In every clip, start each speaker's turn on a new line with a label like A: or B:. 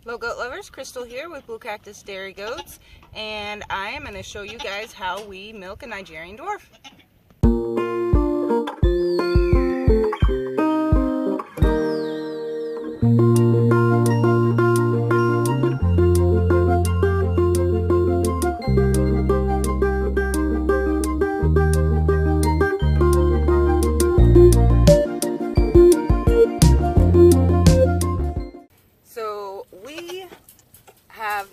A: Hello goat lovers, Crystal here with Blue Cactus Dairy Goats, and I am going to show you guys how we milk a Nigerian Dwarf.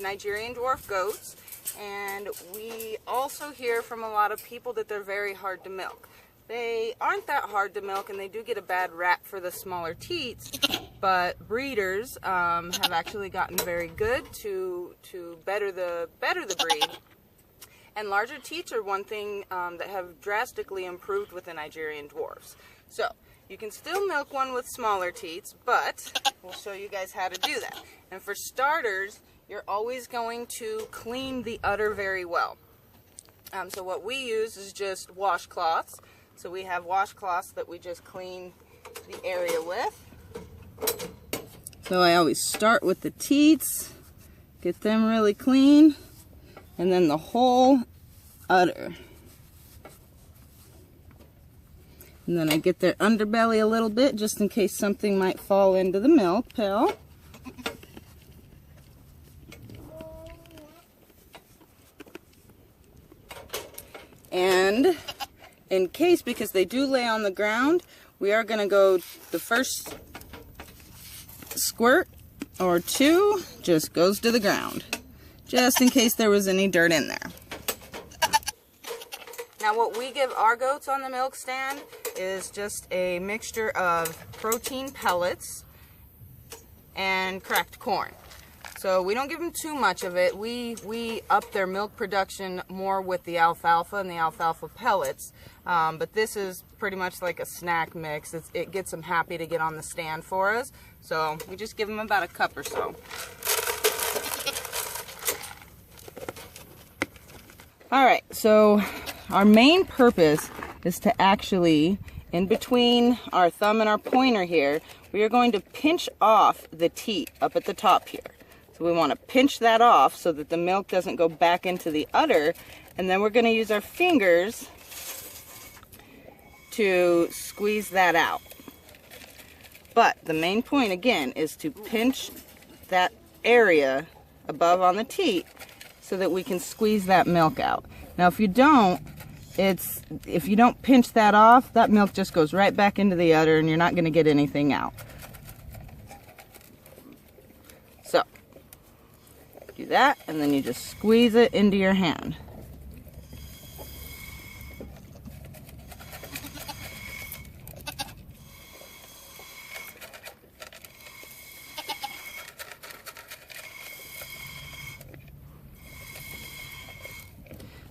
A: Nigerian Dwarf goats, and we also hear from a lot of people that they're very hard to milk. They aren't that hard to milk, and they do get a bad rap for the smaller teats, but breeders have actually gotten very good to better the breed. And larger teats are one thing that have drastically improved with the Nigerian Dwarfs. So you can still milk one with smaller teats, but we'll show you guys how to do that. And for starters, you're always going to clean the udder very well. So what we use is just washcloths. So we have washcloths that we just clean the area with. So I always start with the teats, get them really clean, and then the whole udder. And then I get their underbelly a little bit just in case something might fall into the milk pail. And in case, because they do lay on the ground, we are going to go the first squirt or two just goes to the ground, just in case there was any dirt in there. Now what we give our goats on the milk stand is just a mixture of protein pellets and cracked corn. So we don't give them too much of it. We up their milk production more with the alfalfa and the alfalfa pellets. But this is pretty much like a snack mix. It gets them happy to get on the stand for us. So we just give them about a cup or so. Alright, so our main purpose is to actually, in between our thumb and our pointer here, we are going to pinch off the teat up at the top here. So we want to pinch that off so that the milk doesn't go back into the udder, and then we're going to use our fingers to squeeze that out. But the main point again is to pinch that area above on the teat so that we can squeeze that milk out. Now if you don't pinch that off, that milk just goes right back into the udder and you're not going to get anything out. So do that, and then you just squeeze it into your hand.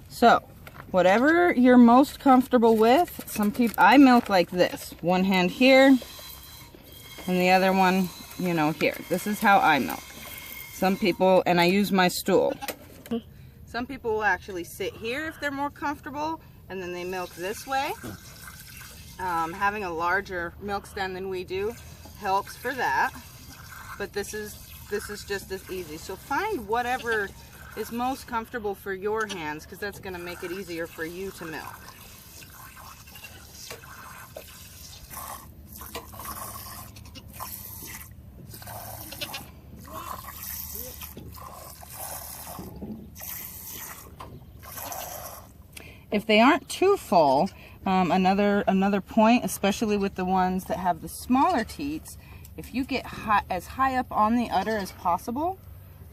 A: So, whatever you're most comfortable with, some people, I milk like this. One hand here, and the other one, here. This is how I milk. Some people, and I use my stool. Some people will actually sit here if they're more comfortable, and then they milk this way. Having a larger milk stand than we do helps for that, but this is just as easy. So find whatever is most comfortable for your hands, because that's going to make it easier for you to milk. If they aren't too full, another point, especially with the ones that have the smaller teats, if you get as high up on the udder as possible,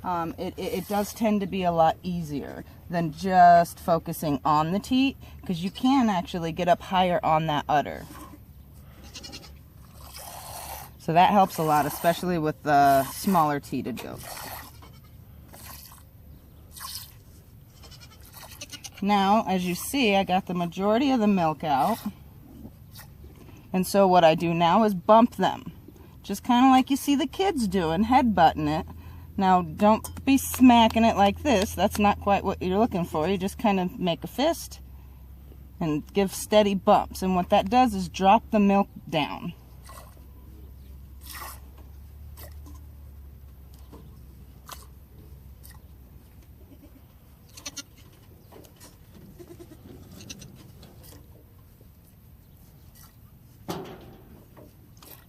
A: it does tend to be a lot easier than just focusing on the teat, because you can actually get up higher on that udder. So that helps a lot, especially with the smaller teated goats. Now, as you see, I got the majority of the milk out. And so what I do now is bump them. Just kind of like you see the kids doing, headbutting it. Now, don't be smacking it like this. That's not quite what you're looking for. You just kind of make a fist and give steady bumps. And what that does is drop the milk down.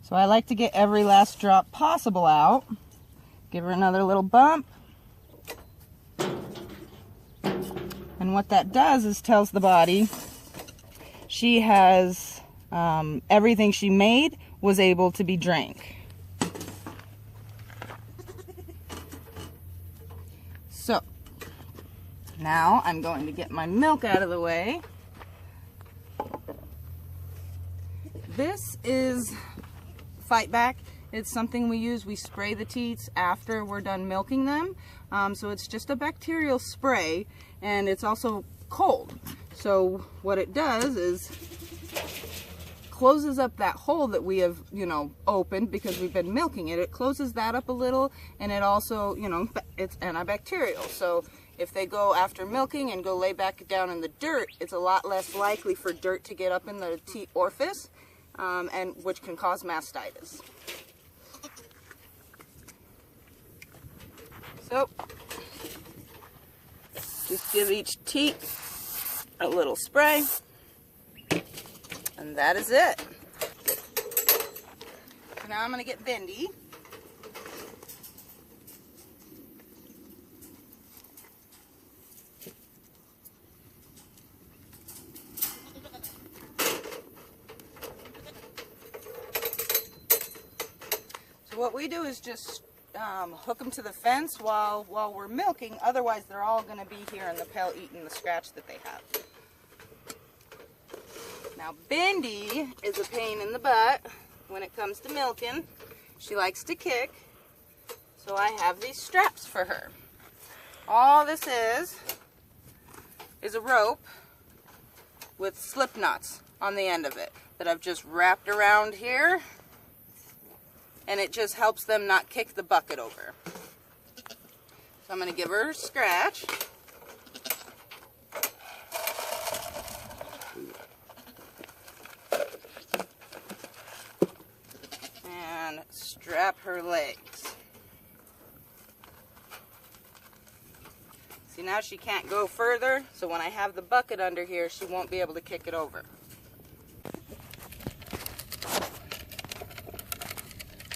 A: So I like to get every last drop possible out. Give her another little bump. And what that does is tells the body she has everything she made was able to be drank. So now I'm going to get my milk out of the way. This is Fight Back. It's something we use. We spray the teats after we're done milking them. So it's just a bacterial spray, and it's also cold. So what it does is closes up that hole that we have, opened because we've been milking it. It closes that up a little, and it also, it's antibacterial. So if they go after milking and go lay back down in the dirt, it's a lot less likely for dirt to get up in the teat orifice, and which can cause mastitis. So just give each teat a little spray, and that is it. So now I'm going to get Bindi. So what we do is just hook them to the fence while we're milking. Otherwise, they're all going to be here in the pen eating the scratch that they have. Now, Bindi is a pain in the butt when it comes to milking. She likes to kick, so I have these straps for her. All this is a rope with slip knots on the end of it that I've just wrapped around here, and it just helps them not kick the bucket over. So I'm going to give her a scratch. And strap her legs. See, now she can't go further, so when I have the bucket under here, she won't be able to kick it over.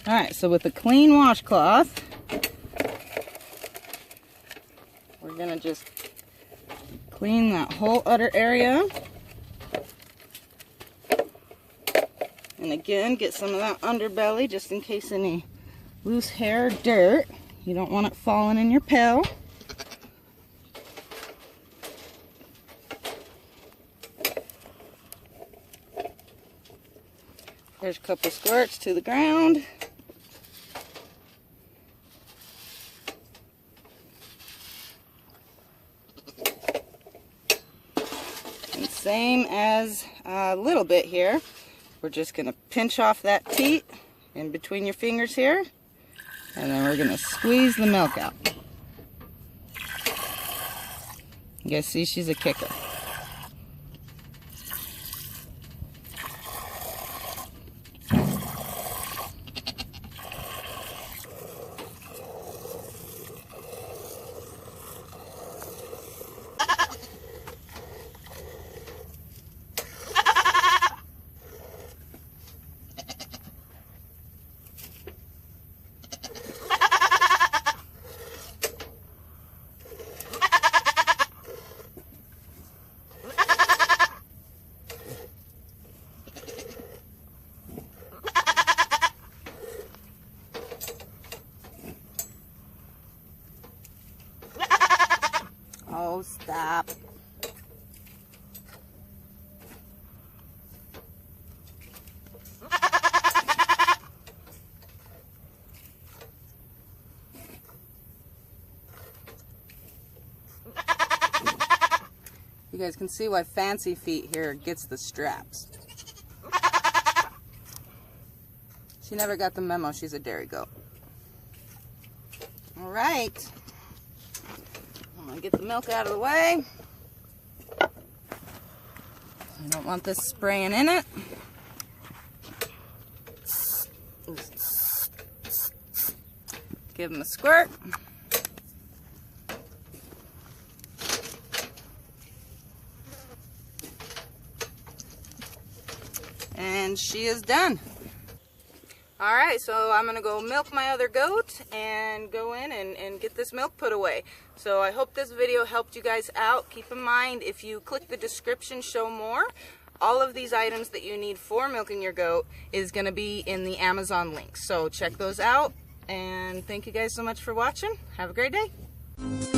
A: Alright, so with a clean washcloth, we're going to just clean that whole udder area. And again, get some of that underbelly just in case any loose hair or dirt. You don't want it falling in your pail. There's a couple squirts to the ground. And same as a little bit here. We're just going to pinch off that teat in between your fingers here, and then we're going to squeeze the milk out. You guys see she's a kicker. Oh, stop. You guys can see why Fancy Feet here gets the straps. She never got the memo. She's a dairy goat. All right. I'm going to get the milk out of the way. I don't want this spraying in it. Give them a squirt. And she is done. Alright, so I'm going to go milk my other goat and go in and get this milk put away. So I hope this video helped you guys out. Keep in mind, if you click the description, show more, all of these items that you need for milking your goat is going to be in the Amazon links. So check those out, and thank you guys so much for watching. Have a great day.